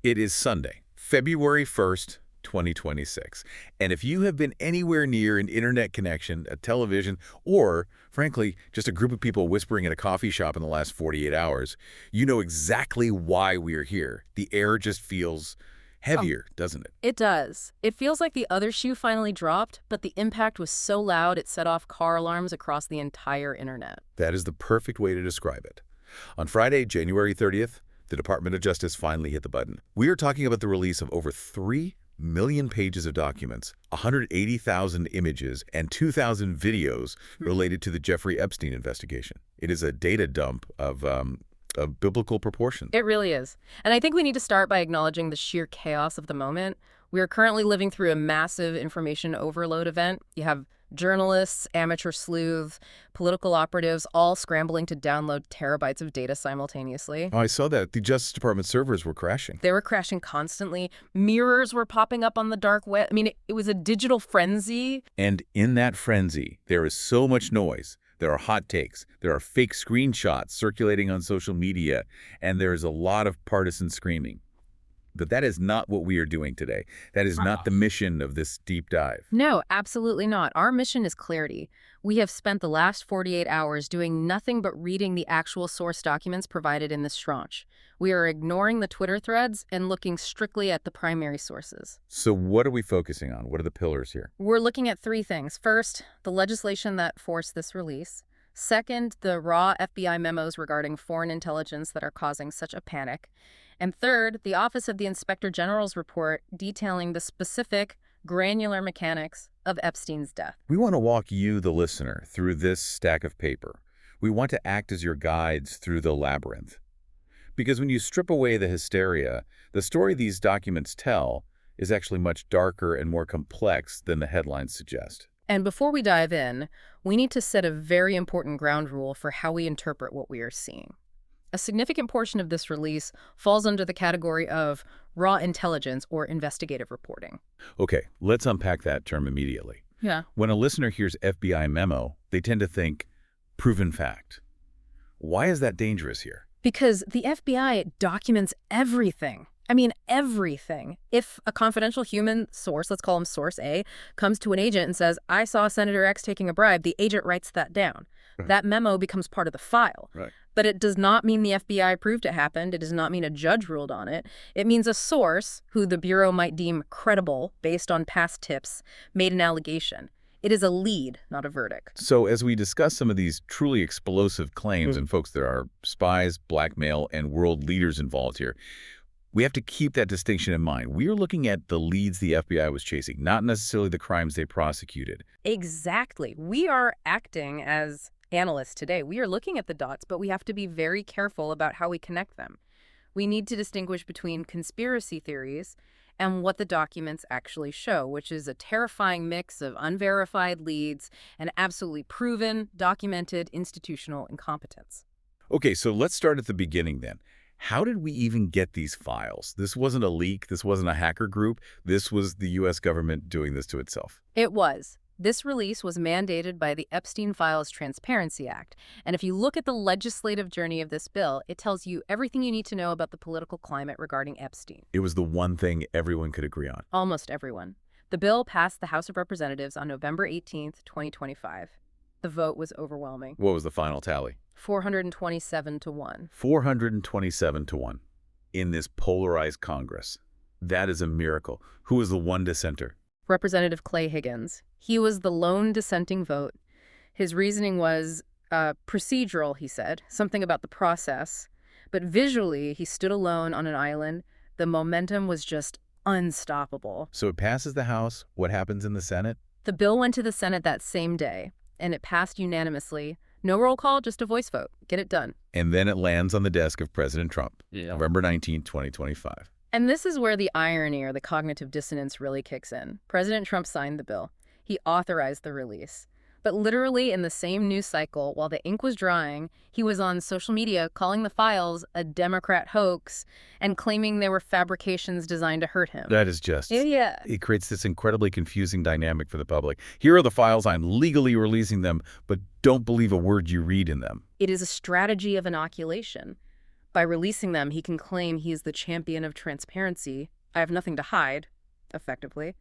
It is Sunday, February 1st, 2026. And if you have been anywhere near an internet connection, a television, or, frankly, just a group of people whispering in a coffee shop in the last 48 hours, you know exactly why we're here. The air just feels heavier, doesn't it? It does. It feels like the other shoe finally dropped, but the impact was so loud it set off car alarms across the entire internet. That is the perfect way to describe it. On Friday, January 30th, the Department of Justice finally hit the button. We are talking about the release of over 3 million pages of documents, 180,000 images, and 2,000 videos related to the Jeffrey Epstein investigation. It is a data dump of biblical proportions. It really is. And I think we need to start by acknowledging the sheer chaos of the moment. We are currently living through a massive information overload event. You have journalists, amateur sleuths, political operatives, all scrambling to download terabytes of data simultaneously. Oh, I saw that. The Justice Department servers were crashing. They were crashing constantly. Mirrors were popping up on the dark web. I mean, it was a digital frenzy. And in that frenzy, there is so much noise. There are hot takes. There are fake screenshots circulating on social media. And there is a lot of partisan screaming. But that is not what we are doing today. That is not the mission of this deep dive. No, absolutely not. Our mission is clarity. We have spent the last 48 hours doing nothing but reading the actual source documents provided in this tranche. We are ignoring the Twitter threads and looking strictly at the primary sources. So what are we focusing on? What are the pillars here? We're looking at 3 things. First, the legislation that forced this release. Second, the raw FBI memos regarding foreign intelligence that are causing such a panic. And third, the Office of the Inspector General's report detailing the specific, granular mechanics of Epstein's death. We want to walk you, the listener, through this stack of paper. We want to act as your guides through the labyrinth. Because when you strip away the hysteria, the story these documents tell is actually much darker and more complex than the headlines suggest. And before we dive in, we need to set a very important ground rule for how we interpret what we are seeing. A significant portion of this release falls under the category of raw intelligence or investigative reporting. Okay, let's unpack that term immediately. Yeah. When a listener hears FBI memo, they tend to think proven fact. Why is that dangerous here? Because the FBI documents everything. I mean, everything. If a confidential human source, let's call him Source A, comes to an agent and says, I saw Senator X taking a bribe, the agent writes that down. Right. That memo becomes part of the file. Right. But it does not mean the FBI proved it happened. It does not mean a judge ruled on it. It means a source, who the Bureau might deem credible based on past tips, made an allegation. It is a lead, not a verdict. So as we discuss some of these truly explosive claims, and folks, there are spies, blackmail, and world leaders involved here, we have to keep that distinction in mind. We are looking at the leads the FBI was chasing, not necessarily the crimes they prosecuted. Exactly. We are acting as analysts today. We are looking at the dots, but we have to be very careful about how we connect them. We need to distinguish between conspiracy theories and what the documents actually show, which is a terrifying mix of unverified leads and absolutely proven, documented institutional incompetence. Okay, so let's start at the beginning then. How did we even get these files? This wasn't a leak. This wasn't a hacker group. This was the U.S. government doing this to itself. It was. This release was mandated by the Epstein Files Transparency Act. And if you look at the legislative journey of this bill, it tells you everything you need to know about the political climate regarding Epstein. It was the one thing everyone could agree on. Almost everyone. The bill passed the House of Representatives on November 18th, 2025. The vote was overwhelming. What was the final tally? 427 to 1. 427 to 1 in this polarized Congress. That is a miracle. Who was the one dissenter? Representative Clay Higgins. He was the lone dissenting vote. His reasoning was procedural, he said, something about the process. But visually, he stood alone on an island. The momentum was just unstoppable. So it passes the House. What happens in the Senate? The bill went to the Senate that same day, and it passed unanimously. No roll call, just a voice vote. Get it done. And then it lands on the desk of President Trump, November 19, 2025. And this is where the irony or the cognitive dissonance really kicks in. President Trump signed the bill. He authorized the release. But literally in the same news cycle, while the ink was drying, he was on social media calling the files a Democrat hoax and claiming they were fabrications designed to hurt him. That is just... Yeah. It creates this incredibly confusing dynamic for the public. Here are the files, I'm legally releasing them, but don't believe a word you read in them. It is a strategy of inoculation. By releasing them, he can claim he is the champion of transparency. I have nothing to hide, effectively.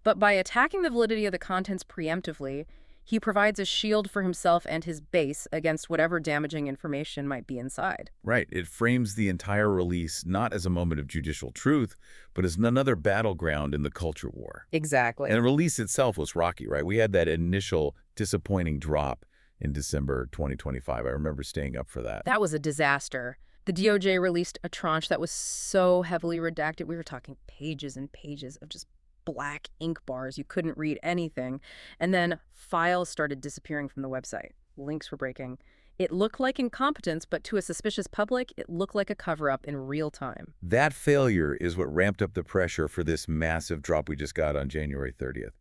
But by attacking the validity of the contents preemptively, he provides a shield for himself and his base against whatever damaging information might be inside. Right. It frames the entire release not as a moment of judicial truth, but as another battleground in the culture war. Exactly. And the release itself was rocky, right? We had that initial disappointing drop in December 2025. I remember staying up for that. That was a disaster. The DOJ released a tranche that was so heavily redacted. We were talking pages and pages of just black ink bars. You couldn't read anything. And then files started disappearing from the website. Links were breaking. It looked like incompetence, but to a suspicious public, it looked like a cover-up in real time. That failure is what ramped up the pressure for this massive drop we just got on January 30th.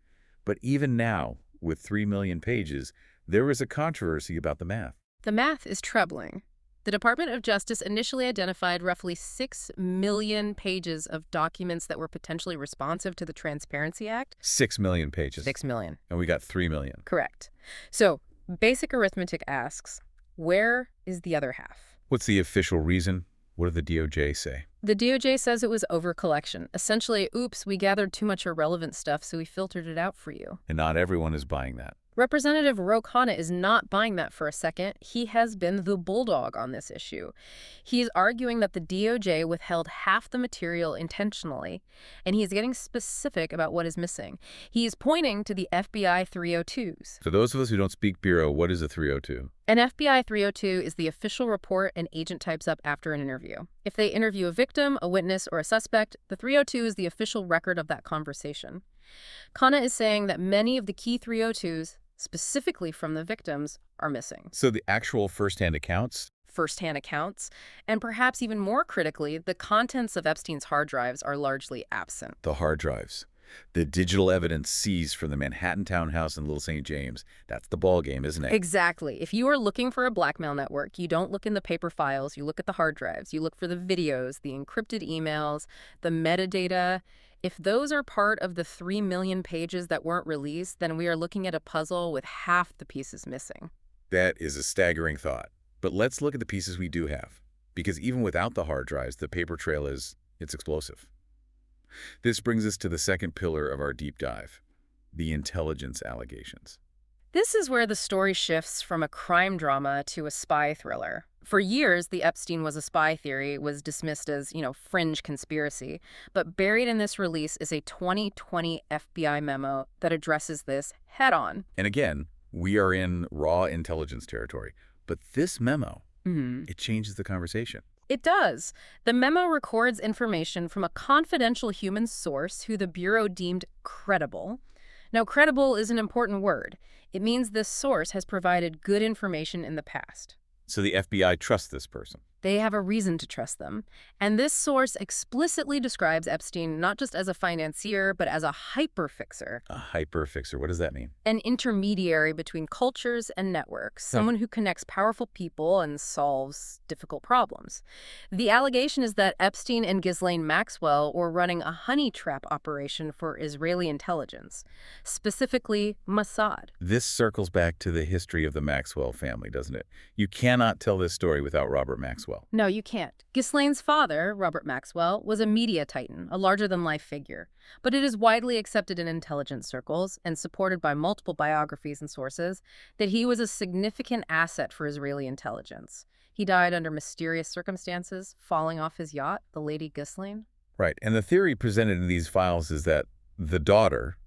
But even now, with 3 million pages, there is a controversy about the math. The math is troubling. The Department of Justice initially identified roughly 6 million pages of documents that were potentially responsive to the Transparency Act. 6 million pages. 6 million. And we got 3 million. Correct. So, basic arithmetic asks, where is the other half? What's the official reason? What did the DOJ say? The DOJ says it was overcollection. Essentially, oops, we gathered too much irrelevant stuff, so we filtered it out for you. And not everyone is buying that. Representative Ro Khanna is not buying that for a second. He has been the bulldog on this issue. He is arguing that the DOJ withheld half the material intentionally, and he is getting specific about what is missing. He is pointing to the FBI 302s. For those of us who don't speak bureau, what is a 302? An FBI 302 is the official report an agent types up after an interview. If they interview a victim, a witness, or a suspect, the 302 is the official record of that conversation. Khanna is saying that many of the key 302s, specifically from the victims, are missing. So the actual first-hand accounts? First-hand accounts, and perhaps even more critically, the contents of Epstein's hard drives are largely absent. The hard drives. The digital evidence seized from the Manhattan townhouse in Little St. James. That's the ballgame, isn't it? Exactly. If you are looking for a blackmail network, you don't look in the paper files, you look at the hard drives. You look for the videos, the encrypted emails, the metadata. If those are part of the 3 million pages that weren't released, then we are looking at a puzzle with half the pieces missing. That is a staggering thought. But let's look at the pieces we do have. Because even without the hard drives, the paper trail it's explosive. This brings us to the second pillar of our deep dive, the intelligence allegations. This is where the story shifts from a crime drama to a spy thriller. For years, the Epstein was a spy theory was dismissed as, fringe conspiracy. But buried in this release is a 2020 FBI memo that addresses this head-on. And again, we are in raw intelligence territory. But this memo, it changes the conversation. It does. The memo records information from a confidential human source who the Bureau deemed credible. Now, credible is an important word. It means this source has provided good information in the past. So the FBI trusts this person. They have a reason to trust them. And this source explicitly describes Epstein not just as a financier, but as a hyperfixer. A hyperfixer, what does that mean? An intermediary between cultures and networks, someone who connects powerful people and solves difficult problems. The allegation is that Epstein and Ghislaine Maxwell were running a honey trap operation for Israeli intelligence, specifically Mossad. This circles back to the history of the Maxwell family, doesn't it? You cannot tell this story without Robert Maxwell. No, you can't. Ghislaine's father, Robert Maxwell, was a media titan, a larger-than-life figure. But it is widely accepted in intelligence circles and supported by multiple biographies and sources that he was a significant asset for Israeli intelligence. He died under mysterious circumstances, falling off his yacht, the Lady Ghislaine. Right, and the theory presented in these files is that the daughter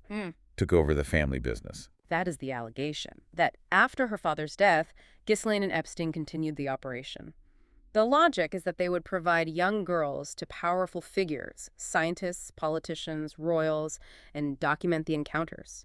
took over the family business. That is the allegation, that after her father's death, Ghislaine and Epstein continued the operation. The logic is that they would provide young girls to powerful figures, scientists, politicians, royals, and document the encounters.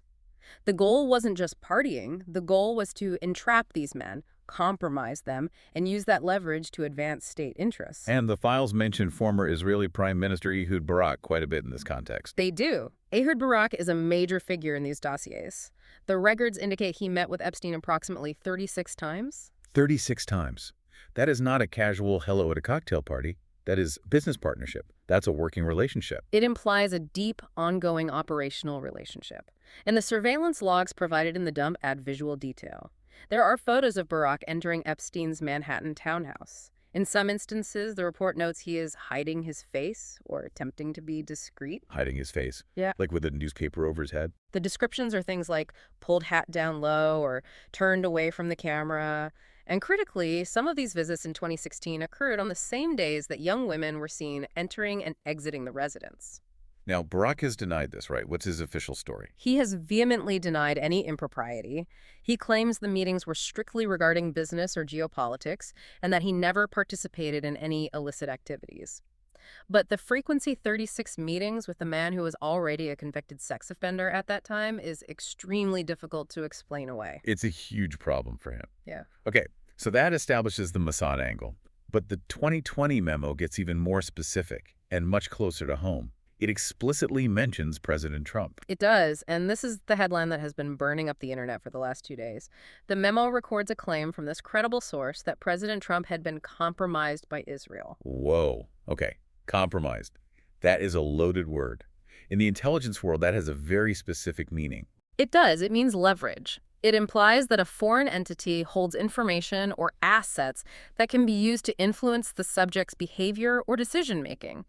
The goal wasn't just partying. The goal was to entrap these men, compromise them, and use that leverage to advance state interests. And the files mention former Israeli Prime Minister Ehud Barak quite a bit in this context. They do. Ehud Barak is a major figure in these dossiers. The records indicate he met with Epstein approximately 36 times. 36 times. That is not a casual hello at a cocktail party. That is business partnership. That's a working relationship. It implies a deep, ongoing operational relationship. And the surveillance logs provided in the dump add visual detail. There are photos of Barak entering Epstein's Manhattan townhouse. In some instances, the report notes he is hiding his face or attempting to be discreet. Hiding his face. Yeah. Like with a newspaper over his head. The descriptions are things like pulled hat down low or turned away from the camera. And critically, some of these visits in 2016 occurred on the same days that young women were seen entering and exiting the residence. Now, Barak has denied this, right? What's his official story? He has vehemently denied any impropriety. He claims the meetings were strictly regarding business or geopolitics and that he never participated in any illicit activities. But the frequency 36 meetings with a man who was already a convicted sex offender at that time is extremely difficult to explain away. It's a huge problem for him. Yeah. Okay, so that establishes the Mossad angle. But the 2020 memo gets even more specific and much closer to home. It explicitly mentions President Trump. It does, and this is the headline that has been burning up the internet for the last 2 days. The memo records a claim from this credible source that President Trump had been compromised by Israel. Whoa. Okay, compromised. That is a loaded word. In the intelligence world, that has a very specific meaning. It does. It means leverage. It implies that a foreign entity holds information or assets that can be used to influence the subject's behavior or decision-making.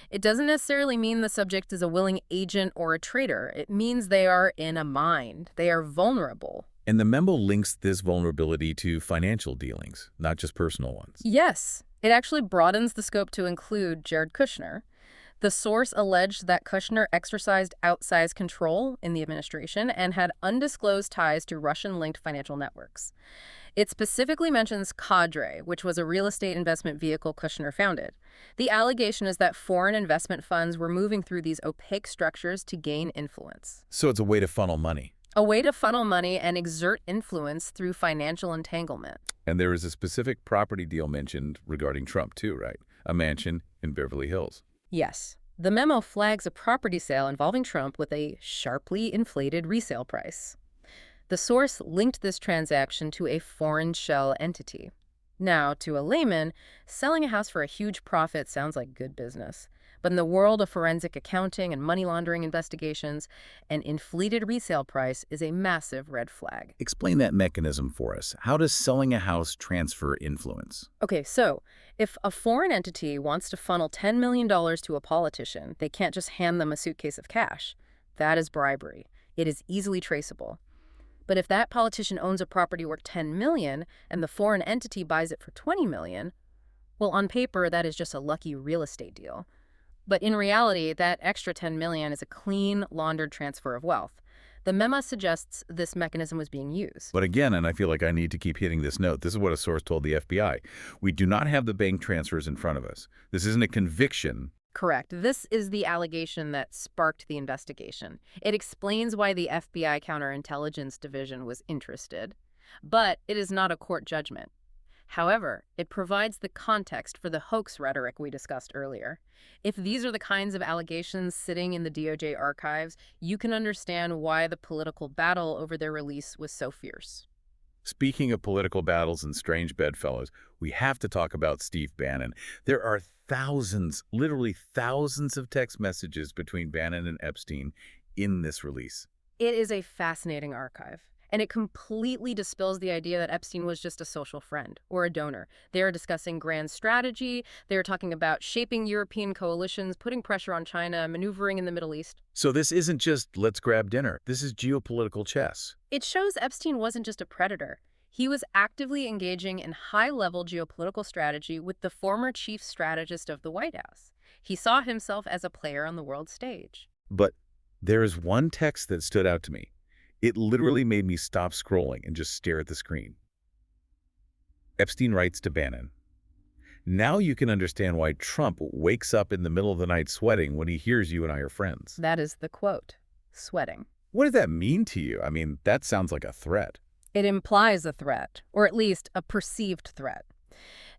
It doesn't necessarily mean the subject is a willing agent or a traitor. It means they are in a mind. They are vulnerable. And the memo links this vulnerability to financial dealings, not just personal ones. Yes. It actually broadens the scope to include Jared Kushner. The source alleged that Kushner exercised outsized control in the administration and had undisclosed ties to Russian-linked financial networks. It specifically mentions Cadre, which was a real estate investment vehicle Kushner founded. The allegation is that foreign investment funds were moving through these opaque structures to gain influence. So it's a way to funnel money. A way to funnel money and exert influence through financial entanglement. And there is a specific property deal mentioned regarding Trump too, right? A mansion in Beverly Hills. Yes. The memo flags a property sale involving Trump with a sharply inflated resale price. The source linked this transaction to a foreign shell entity. Now, to a layman, selling a house for a huge profit sounds like good business. But in the world of forensic accounting and money laundering investigations, an inflated resale price is a massive red flag. Explain that mechanism for us. How does selling a house transfer influence? Okay, so if a foreign entity wants to funnel $10 million to a politician, they can't just hand them a suitcase of cash. That is bribery. It is easily traceable. But if that politician owns a property worth $10 million and the foreign entity buys it for $20 million, well, on paper, that is just a lucky real estate deal. But in reality, that extra $10 million is a clean, laundered transfer of wealth. The memo suggests this mechanism was being used. But again, and I feel like I need to keep hitting this note, this is what a source told the FBI. We do not have the bank transfers in front of us. This isn't a conviction. Correct. This is the allegation that sparked the investigation. It explains why the FBI Counterintelligence Division was interested. But it is not a court judgment. However, it provides the context for the hoax rhetoric we discussed earlier. If these are the kinds of allegations sitting in the DOJ archives, you can understand why the political battle over their release was so fierce. Speaking of political battles and strange bedfellows, we have to talk about Steve Bannon. There are thousands, literally thousands of text messages between Bannon and Epstein in this release. It is a fascinating archive. And it completely dispels the idea that Epstein was just a social friend or a donor. They are discussing grand strategy. They are talking about shaping European coalitions, putting pressure on China, maneuvering in the Middle East. So this isn't just let's grab dinner. This is geopolitical chess. It shows Epstein wasn't just a predator. He was actively engaging in high-level geopolitical strategy with the former chief strategist of the White House. He saw himself as a player on the world stage. But there is one text that stood out to me. It literally made me stop scrolling and just stare at the screen. Epstein writes to Bannon, "Now you can understand why Trump wakes up in the middle of the night sweating when he hears you and I are friends." That is the quote, sweating. What does that mean to you? I mean, that sounds like a threat. It implies a threat, or at least a perceived threat.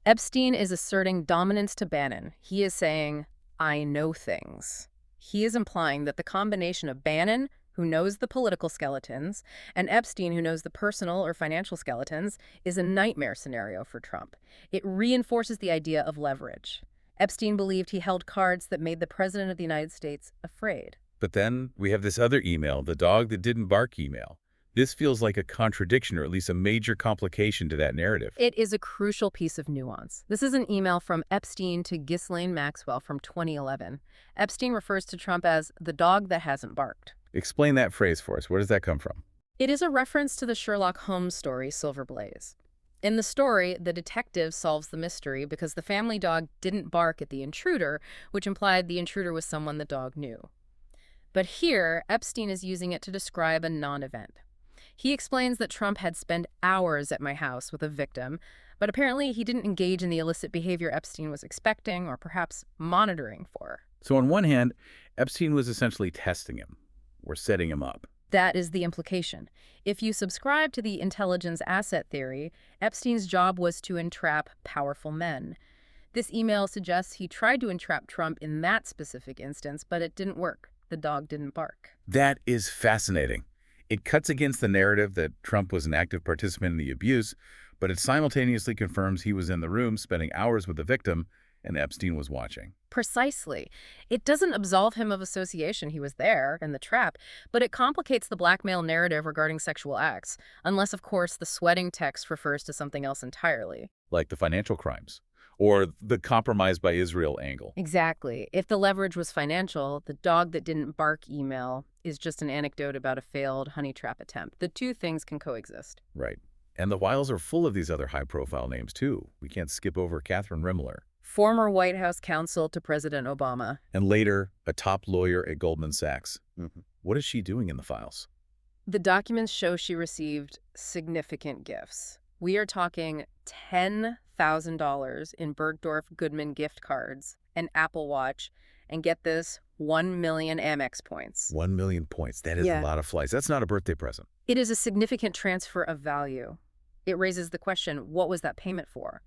Epstein is asserting dominance to Bannon. He is saying, I know things. He is implying that the combination of Bannon, who knows the political skeletons, and Epstein, who knows the personal or financial skeletons, is a nightmare scenario for Trump. It reinforces the idea of leverage. Epstein believed he held cards that made the president of the United States afraid. But then we have this other email, the dog that didn't bark email. This feels like a contradiction, or at least a major complication to that narrative. It is a crucial piece of nuance. This is an email from Epstein to Ghislaine Maxwell from 2011. Epstein refers to Trump as the dog that hasn't barked. Explain that phrase for us. Where does that come from? It is a reference to the Sherlock Holmes story, Silver Blaze. In the story, the detective solves the mystery because the family dog didn't bark at the intruder, which implied the intruder was someone the dog knew. But here, Epstein is using it to describe a non-event. He explains that Trump had spent hours at my house with a victim, but apparently he didn't engage in the illicit behavior Epstein was expecting or perhaps monitoring for. So on one hand, Epstein was essentially testing him, or setting him up. That is the implication. If you subscribe to the intelligence asset theory, Epstein's job was to entrap powerful men. This email suggests he tried to entrap Trump in that specific instance, but it didn't work. The dog didn't bark. That is fascinating. It cuts against the narrative that Trump was an active participant in the abuse, but it simultaneously confirms he was in the room spending hours with the victim and Epstein was watching. Precisely. It doesn't absolve him of association. He was there in the trap, but it complicates the blackmail narrative regarding sexual acts, unless, of course, the sweating text refers to something else entirely. Like the financial crimes, or the compromise by Israel angle. Exactly. If the leverage was financial, the dog that didn't bark email is just an anecdote about a failed honey trap attempt. The two things can coexist. Right. And the files are full of these other high-profile names, too. We can't skip over Catherine Rimmler. Former White House counsel to President Obama. And later, a top lawyer at Goldman Sachs. What is she doing in the files? The documents show she received significant gifts. We are talking $10,000 in Bergdorf Goodman gift cards, an Apple Watch, and get this, 1 million Amex points. 1 million points. That is a lot of flights. That's not a birthday present. It is a significant transfer of value. It raises the question, what was that payment for?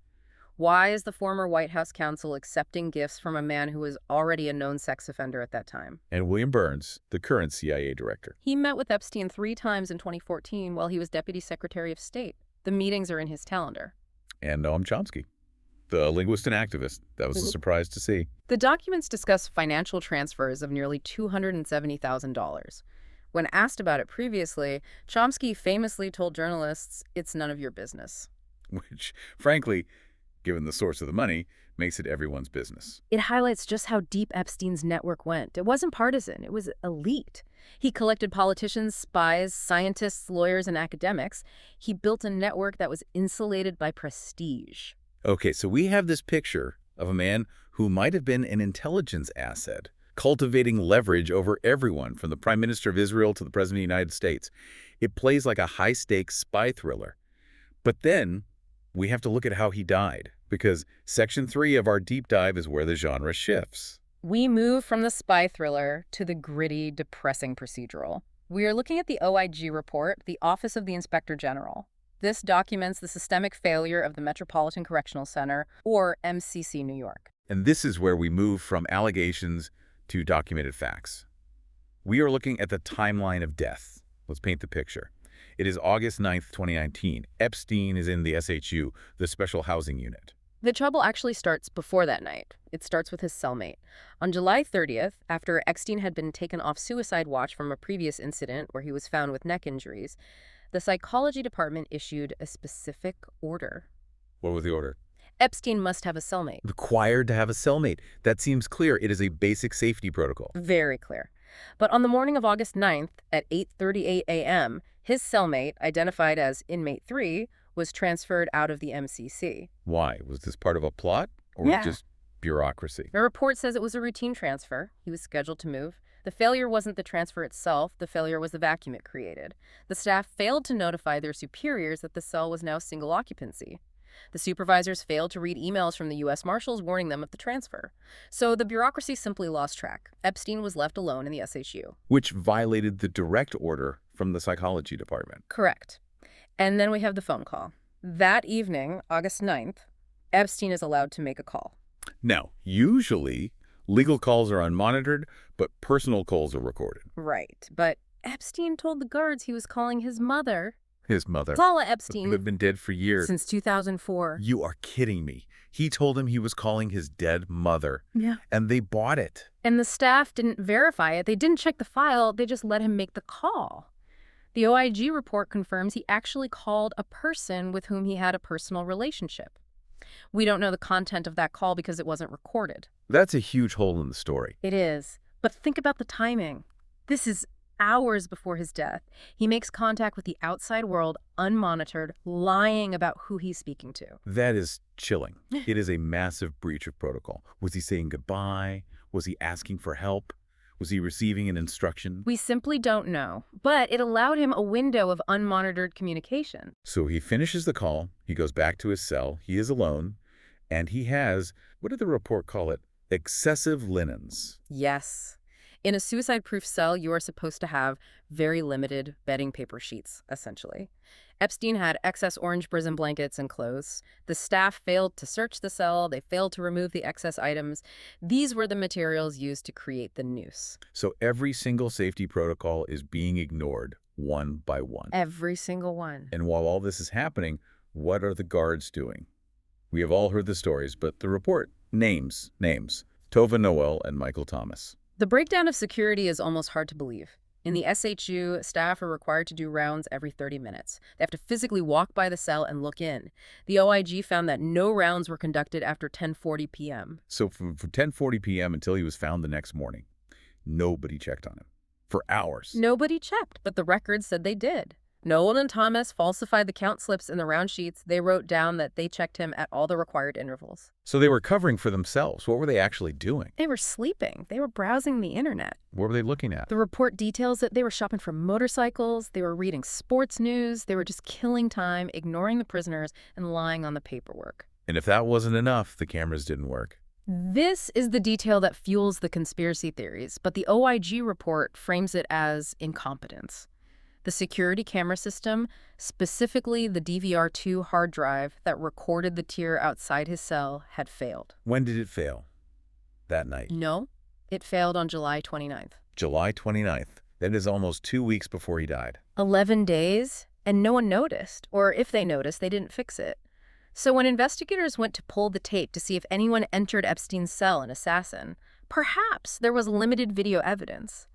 Why is the former White House counsel accepting gifts from a man who was already a known sex offender at that time? And William Burns, the current CIA director. He met with Epstein 3 times in 2014 while he was Deputy Secretary of State. The meetings are in his calendar. And Noam Chomsky, the linguist and activist. That was a surprise to see. The documents discuss financial transfers of nearly $270,000. When asked about it previously, Chomsky famously told journalists, "It's none of your business." Which, frankly, given the source of the money, makes it everyone's business. It highlights just how deep Epstein's network went. It wasn't partisan. It was elite. He collected politicians, spies, scientists, lawyers, and academics. He built a network that was insulated by prestige. Okay, so we have this picture of a man who might have been an intelligence asset, cultivating leverage over everyone, from the Prime Minister of Israel to the President of the United States. It plays like a high-stakes spy thriller. But then we have to look at how he died, because Section 3 of our deep dive is where the genre shifts. We move from the spy thriller to the gritty, depressing procedural. We are looking at the OIG report, the Office of the Inspector General. This documents the systemic failure of the Metropolitan Correctional Center, or MCC, New York. And this is where we move from allegations to documented facts. We are looking at the timeline of death. Let's paint the picture. It is August 9th, 2019. Epstein is in the SHU, the Special Housing Unit. The trouble actually starts before that night. It starts with his cellmate. On July 30th, after Epstein had been taken off suicide watch from a previous incident where he was found with neck injuries, the psychology department issued a specific order. What was the order? Epstein must have a cellmate. Required to have a cellmate. That seems clear. It is a basic safety protocol. Very clear. But on the morning of August 9th at 8:38 a.m., his cellmate, identified as inmate 3, was transferred out of the MCC. Why? Was this part of a plot or just bureaucracy? The report says it was a routine transfer. He was scheduled to move. The failure wasn't the transfer itself. The failure was the vacuum it created. The staff failed to notify their superiors that the cell was now single occupancy. The supervisors failed to read emails from the U.S. Marshals warning them of the transfer. So the bureaucracy simply lost track. Epstein was left alone in the SHU. Which violated the direct order from the psychology department. Correct. And then we have the phone call. That evening, August 9th, Epstein is allowed to make a call. Now, usually, legal calls are unmonitored, but personal calls are recorded. Right. But Epstein told the guards he was calling his mother. His mother. Paula Epstein. Who had been dead for years. Since 2004. You are kidding me. He told him he was calling his dead mother. Yeah. And they bought it. And the staff didn't verify it. They didn't check the file. They just let him make the call. The OIG report confirms he actually called a person with whom he had a personal relationship. We don't know the content of that call because it wasn't recorded. That's a huge hole in the story. It is. But think about the timing. This is hours before his death. He makes contact with the outside world unmonitored, lying about who he's speaking to. That is chilling. It is a massive breach of protocol. Was he saying goodbye? Was he asking for help? Was he receiving an instruction? We simply don't know, but it allowed him a window of unmonitored communication. So he finishes the call, he goes back to his cell, he is alone, and he has, what did the report call it? Excessive linens. Yes. In a suicide-proof cell, you are supposed to have very limited bedding paper sheets, essentially. Epstein had excess orange prison blankets and clothes. The staff failed to search the cell. They failed to remove the excess items. These were the materials used to create the noose. So every single safety protocol is being ignored one by one. Every single one. And while all this is happening, what are the guards doing? We have all heard the stories, but the report names. Tova Noel and Michael Thomas. The breakdown of security is almost hard to believe. In the SHU, staff are required to do rounds every 30 minutes. They have to physically walk by the cell and look in. The OIG found that no rounds were conducted after 10:40 p.m. So from 10:40 p.m. until he was found the next morning, nobody checked on him. For hours. Nobody checked, but the records said they did. Noel and Thomas falsified the count slips in the round sheets. They wrote down that they checked him at all the required intervals. So they were covering for themselves. What were they actually doing? They were sleeping. They were browsing the internet. What were they looking at? The report details that they were shopping for motorcycles, they were reading sports news, they were just killing time, ignoring the prisoners, and lying on the paperwork. And if that wasn't enough, the cameras didn't work. This is the detail that fuels the conspiracy theories, but the OIG report frames it as incompetence. The security camera system, specifically the DVR2 hard drive that recorded the tier outside his cell, had failed. When did it fail? That night. No, it failed on July 29th. July 29th. That is almost 2 weeks before he died. 11 days, and no one noticed, or if they noticed, they didn't fix it. So when investigators went to pull the tape to see if anyone entered Epstein's cell an assassin, perhaps there was limited video evidence.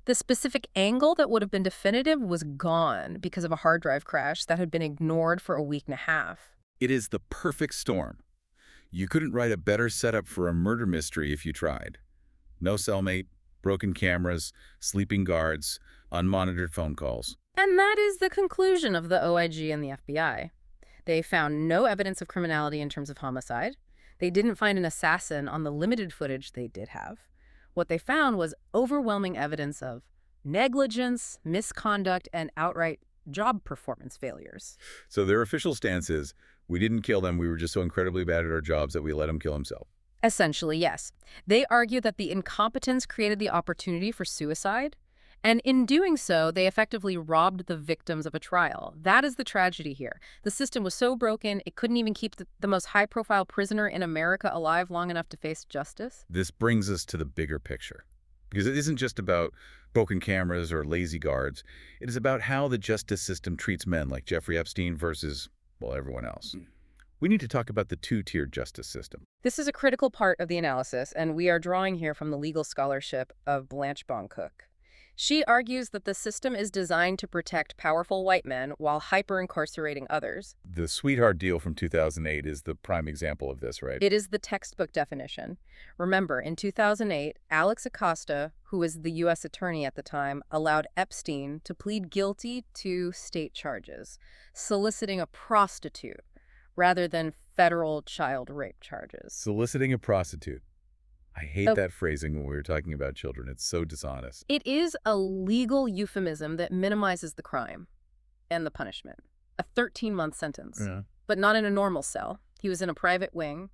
The specific angle that would have been definitive was gone because of a hard drive crash that had been ignored for a week and a half. It is the perfect storm. You couldn't write a better setup for a murder mystery if you tried. No cellmate, broken cameras, sleeping guards, unmonitored phone calls. And that is the conclusion of the OIG and the FBI. They found no evidence of criminality in terms of homicide. They didn't find an assassin on the limited footage they did have. What they found was overwhelming evidence of negligence, misconduct, and outright job performance failures. So their official stance is, we didn't kill them, we were just so incredibly bad at our jobs that we let him kill himself. Essentially, yes. They argue that the incompetence created the opportunity for suicide, and in doing so, they effectively robbed the victims of a trial. That is the tragedy here. The system was so broken, it couldn't even keep the most high-profile prisoner in America alive long enough to face justice. This brings us to the bigger picture. Because it isn't just about broken cameras or lazy guards. It is about how the justice system treats men like Jeffrey Epstein versus, well, everyone else. We need to talk about the two-tiered justice system. This is a critical part of the analysis, and we are drawing here from the legal scholarship of Blanche Boncook. She argues that the system is designed to protect powerful white men while hyper-incarcerating others. The sweetheart deal from 2008 is the prime example of this, right? It is the textbook definition. Remember, in 2008, Alex Acosta, who was the U.S. attorney at the time, allowed Epstein to plead guilty to state charges, soliciting a prostitute rather than federal child rape charges. Soliciting a prostitute. I hate that phrasing when we were talking about children. It's so dishonest. It is a legal euphemism that minimizes the crime and the punishment. A 13-month sentence, but not in a normal cell. He was in a private wing,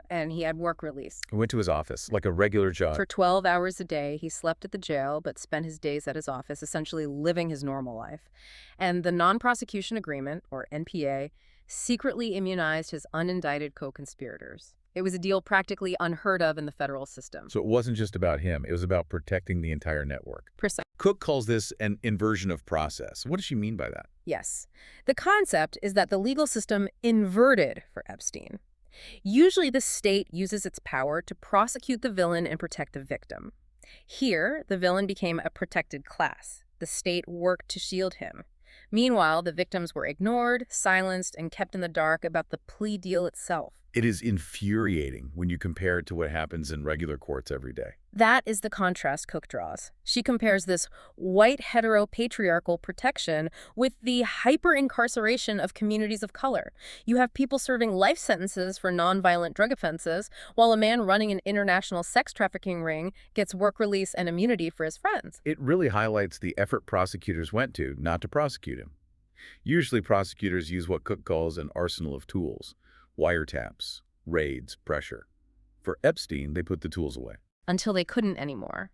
and he had work release. He went to his office, like a regular job. For 12 hours a day, he slept at the jail, but spent his days at his office, essentially living his normal life. And the non-prosecution agreement, or NPA, secretly immunized his unindicted co-conspirators. It was a deal practically unheard of in the federal system. So it wasn't just about him. It was about protecting the entire network. Precisely. Cook calls this an inversion of process. What does she mean by that? Yes. The concept is that the legal system inverted for Epstein. Usually the state uses its power to prosecute the villain and protect the victim. Here, the villain became a protected class. The state worked to shield him. Meanwhile, the victims were ignored, silenced, and kept in the dark about the plea deal itself. It is infuriating when you compare it to what happens in regular courts every day. That is the contrast Cook draws. She compares this white heteropatriarchal protection with the hyper-incarceration of communities of color. You have people serving life sentences for nonviolent drug offenses, while a man running an international sex trafficking ring gets work release and immunity for his friends. It really highlights the effort prosecutors went to not to prosecute him. Usually prosecutors use what Cook calls an arsenal of tools: wiretaps, raids, pressure. For Epstein, they put the tools away. Until they couldn't anymore.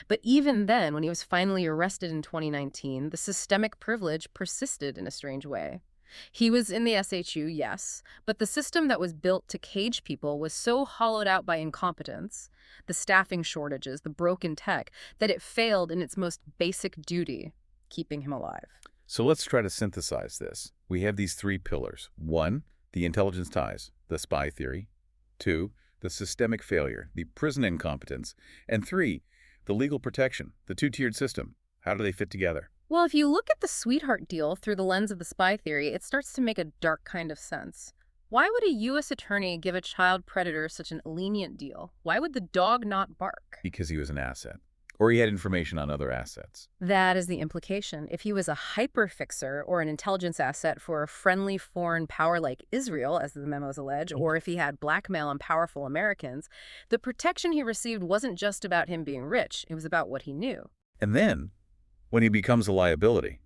But even then, when he was finally arrested in 2019, the systemic privilege persisted in a strange way. He was in the SHU, yes, but the system that was built to cage people was so hollowed out by incompetence, the staffing shortages, the broken tech, that it failed in its most basic duty, keeping him alive. So let's try to synthesize this. We have these three pillars. 1, the intelligence ties, the spy theory. 2, the systemic failure, the prison incompetence. And 3, the legal protection, the two-tiered system. How do they fit together? Well, if you look at the sweetheart deal through the lens of the spy theory, it starts to make a dark kind of sense. Why would a U.S. attorney give a child predator such an lenient deal? Why would the dog not bark? Because he was an asset. Or he had information on other assets. That is the implication. If he was a hyperfixer or an intelligence asset for a friendly foreign power like Israel, as the memos allege, or if he had blackmail on powerful Americans, the protection he received wasn't just about him being rich. It was about what he knew. And then, when he becomes a liability,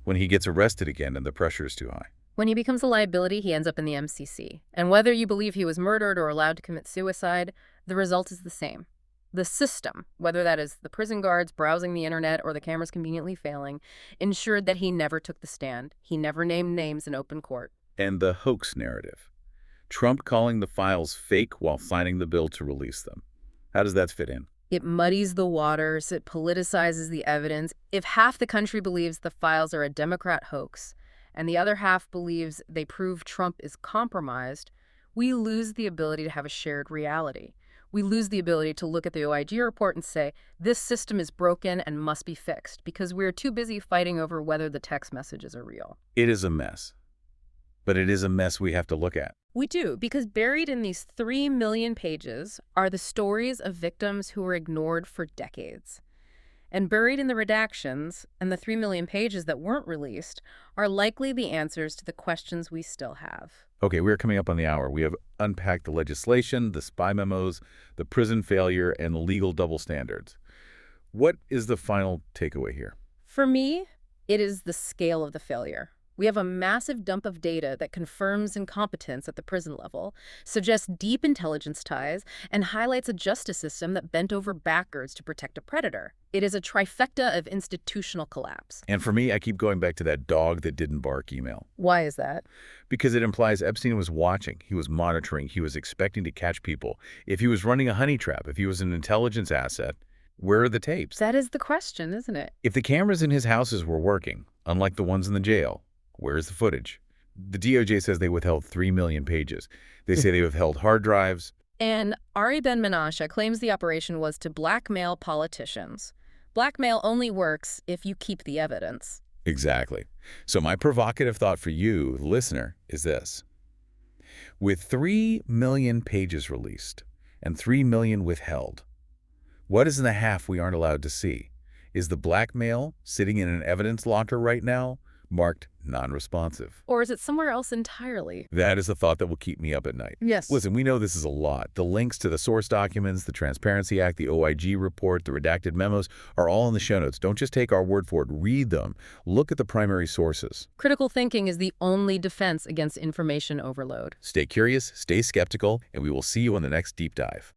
when he gets arrested again and the pressure is too high. When he becomes a liability, he ends up in the MCC. And whether you believe he was murdered or allowed to commit suicide, the result is the same. The system, whether that is the prison guards browsing the internet or the cameras conveniently failing, ensured that he never took the stand. He never named names in open court. And the hoax narrative. Trump calling the files fake while signing the bill to release them. How does that fit in? It muddies the waters. It politicizes the evidence. If half the country believes the files are a Democrat hoax and the other half believes they prove Trump is compromised, we lose the ability to have a shared reality. We lose the ability to look at the OIG report and say, this system is broken and must be fixed, because we're too busy fighting over whether the text messages are real. It is a mess. But it is a mess we have to look at. We do, because buried in these 3 million pages are the stories of victims who were ignored for decades. And buried in the redactions and the 3 million pages that weren't released are likely the answers to the questions we still have. Okay, we're coming up on the hour. We have unpacked the legislation, the spy memos, the prison failure, and the legal double standards. What is the final takeaway here? For me, it is the scale of the failure. We have a massive dump of data that confirms incompetence at the prison level, suggests deep intelligence ties, and highlights a justice system that bent over backwards to protect a predator. It is a trifecta of institutional collapse. And for me, I keep going back to that dog that didn't bark email. Why is that? Because it implies Epstein was watching, he was monitoring, he was expecting to catch people. If he was running a honey trap, if he was an intelligence asset, where are the tapes? That is the question, isn't it? If the cameras in his houses were working, unlike the ones in the jail, where's the footage? The DOJ says they withheld 3 million pages. They say they withheld hard drives. And Ari Ben-Menashe claims the operation was to blackmail politicians. Blackmail only works if you keep the evidence. Exactly. So my provocative thought for you, the listener, is this. With 3 million pages released and 3 million withheld, what is in the half we aren't allowed to see? Is the blackmail sitting in an evidence locker right now, marked non-responsive? Or is it somewhere else entirely? That is the thought that will keep me up at night. Yes. Listen, we know this is a lot. The links to the source documents, the Transparency Act, the OIG report, the redacted memos are all in the show notes. Don't just take our word for it. Read them. Look at the primary sources. Critical thinking is the only defense against information overload. Stay curious, stay skeptical, and we will see you on the next deep dive.